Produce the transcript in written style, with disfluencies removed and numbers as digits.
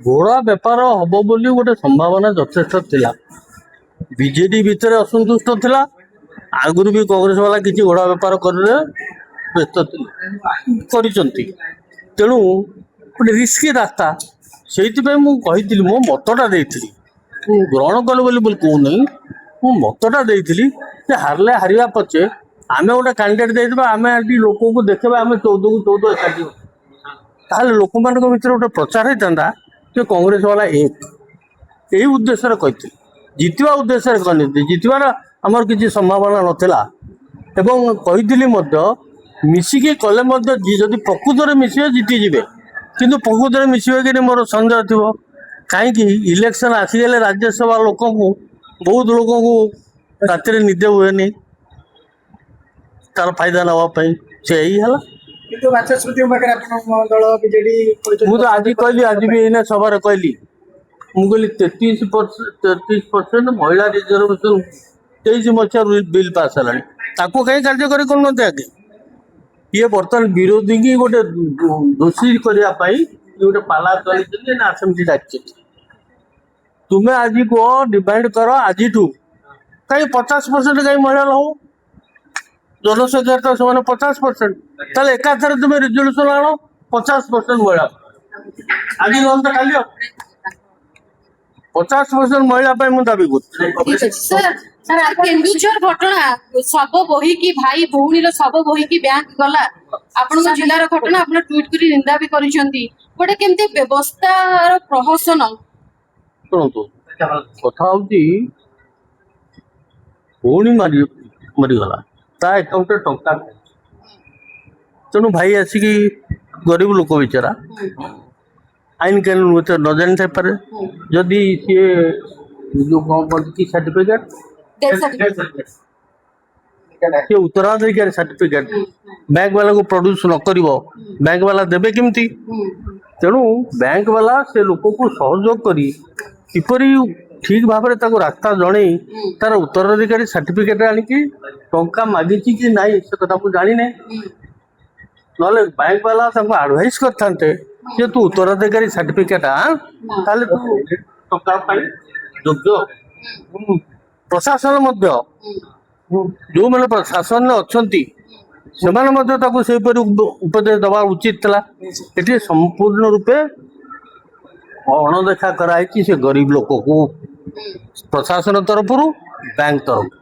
ଘୋଡ଼ା ବେପାର ହବ ବୋଲି ଗୋଟେ ସମ୍ଭାବନା ଯଥେଷ୍ଟ ଥିଲା। ବିଜେଡି ଭିତରେ ଅସନ୍ତୁଷ୍ଟ ଥିଲା। ଆଗରୁ ବି କଂଗ୍ରେସ ବାଲା କିଛି ଘୋଡ଼ା ବେପାର କରିଲେ ବ୍ୟସ୍ତ କରିଛନ୍ତି। ତେଣୁ ଗୋଟେ ରିସ୍କି ରାସ୍ତା, ସେଇଥିପାଇଁ ମୁଁ କହିଥିଲି, ମୋ ମତଟା ଦେଇଥିଲି। ମୁଁ ଗ୍ରହଣ କଲେ ବୋଲି କହୁନି, ମୁଁ ମତଟା ଦେଇଥିଲି ଯେ ହାରିଲେ ହାରିବା ପଛେ ଆମେ ଗୋଟେ କ୍ୟାଣ୍ଡିଡେଟ୍ ଦେଇଦେବା, ଆମେ ଆଜି ଲୋକଙ୍କୁ ଦେଖେଇବା ଆମେ 14କୁ 14 ଏକାଠି ହବୁ। ତାହେଲେ ଲୋକମାନଙ୍କ ଭିତରେ ଗୋଟେ ପ୍ରଚାର ହେଇଥାନ୍ତା ଯେ କଂଗ୍ରେସ ବାଲା ଏକ। ଏହି ଉଦ୍ଦେଶ୍ୟରେ କହିଥିଲି, ଜିତିବା ଉଦ୍ଦେଶ୍ୟରେ କହିନଥିଲି। ଜିତିବାର ଆମର କିଛି ସମ୍ଭାବନା ନଥିଲା ଏବଂ କହିଥିଲି ମଧ୍ୟ ମିଶିକି କଲେ ମଧ୍ୟ ଯଦି ପ୍ରକୃତରେ ମିଶିବେ ଜିତିଯିବେ, କିନ୍ତୁ ପ୍ରକୃତରେ ମିଶିବେ କି ମୋର ସନ୍ଦେହ ଥିବ। କାହିଁକି ଇଲେକ୍ସନ ଆସିଗଲେ ରାଜ୍ୟସଭା ଲୋକଙ୍କୁ, ବହୁତ ଲୋକଙ୍କୁ ରାତିରେ ନିଦେ ହୁଏନି ତାର ଫାଇଦା ନେବା ପାଇଁ, ସେ ଏଇ ହେଲା। କିନ୍ତୁ ବାଚସ୍ପତିଙ୍କ ପାଖରେ ଆପଣଙ୍କ ଦଳ ବିଜେଡି ମୁଁ ତ ଆଜି କହିଲି, ଆଜି ବି ଏଇନା ସଭାରେ କହିଲି, ମୁଁ କହିଲି 33% ମହିଳା ରିଜର୍ଭେସନ 23 ମସିହାରୁ ବିଲ୍ ପାସ୍ ହେଲାଣି, ତାକୁ କାହିଁ କାର୍ଯ୍ୟକାରୀ କରୁନାହାନ୍ତି ଆଗେ? ଇଏ ବର୍ତ୍ତମାନ ବିରୋଧୀ କି ଗୋଟେ ଦୋଷୀ କରିବା ପାଇଁ ଗୋଟେ ପାଲା ଚଲେଇଛନ୍ତି ନା ଆସେମ୍ବଲି ଡାକିଛନ୍ତି। ତୁମେ ଆଜି କୁହ, ଡିମାଣ୍ଡ କର ଆଜିଠୁ, କାହିଁ 50% କାହିଁ ମହିଳା ହଉ? ଜନସଂଖ୍ୟା ତ ସେମାନେ 50%, ତାହେଲେ ଏକାଥରେ ତୁମେ ରିଜଲ୍ୟୁସନ ଆଣ 50% ମହିଳା। ଆଜି ନହେଲେ ତ କାଲି 50% ମହିଳା ପାଇଁ ମୁଁ ଦାବି କରୁଛି। କେନ୍ଦୁଝର ଘଟଣା, ଶବ ବୋହିକି ଭାଇ ଭଉଣୀର ଶବ ବୋହିକି ବ୍ୟାଙ୍କ ଗଲା, ଆପଣଙ୍କ ଜିଲ୍ଲାର ଘଟଣା, ଆପଣ ଟ୍ୱିଟ୍ କରି ନିନ୍ଦା ବି କରିଛନ୍ତି। ଗୋଟେ କେମିତି ବ୍ୟବସ୍ଥାର ପ୍ରହସନ। ଶୁଣନ୍ତୁ, କଥା ହଉଛି ଭଉଣୀ ମରିଗଲା, ତା ଆକାଉଣ୍ଟରେ ଟଙ୍କା ନାହିଁ। ତେଣୁ ଭାଇ ଆସିକି, ଗରିବ ଲୋକ ବିଚାରା, ଆଇନ କାନୁନ ଭିତରେ ନ ଜାଣିଥାଇପାରେ। ଯଦି ସିଏ ଯୋଉ କଣ କହନ୍ତି କି ସାର୍ଟିଫିକେଟ, ସେ ଉତ୍ତରାଧିକାରୀ ସାର୍ଟିଫିକେଟ ବ୍ୟାଙ୍କ ବାଲାକୁ ପ୍ରଡ୍ୟୁସ ନ କରିବ, ବ୍ୟାଙ୍କ ବାଲା ଦେବେ କେମିତି? ତେଣୁ ବ୍ୟାଙ୍କ ବାଲା ସେ ଲୋକକୁ ସହଯୋଗ କରି କିପରି ଠିକ ଭାବରେ ତାକୁ ରାସ୍ତା ଜଣେଇ ତାର ଉତ୍ତରାଧିକାରୀ ସାର୍ଟିଫିକେଟ ଆଣିକି ଟଙ୍କା ମାଗିଛି କି ନାହିଁ ସେ କଥା ମୁଁ ଜାଣିନି। ନହେଲେ ବ୍ୟାଙ୍କ ବାଲା ତାଙ୍କୁ ଆଡଭାଇସ୍ କରିଥାନ୍ତେ ଯେ ତୁ ଉତ୍ତରାଧିକାରୀ ସାର୍ଟିଫିକେଟ ଆଣ, ତାହେଲେ ତୁ ଟଙ୍କା ପାଇଁ ଯୋଗ୍ୟ। ପ୍ରଶାସନ ମଧ୍ୟ, ଯୋଉମାନେ ପ୍ରଶାସନରେ ଅଛନ୍ତି ସେମାନେ ମଧ୍ୟ ତାକୁ ସେହିପରି ଉପଦେଶ ଦେବା ଉଚିତ ଥିଲା। ଏଠି ସମ୍ପୂର୍ଣ୍ଣ ରୂପେ ଅଣଦେଖା କରାହେଇଛି ସେ ଗରିବ ଲୋକକୁ, ପ୍ରଶାସନ ତରଫରୁ, ବ୍ୟାଙ୍କ ତରଫରୁ।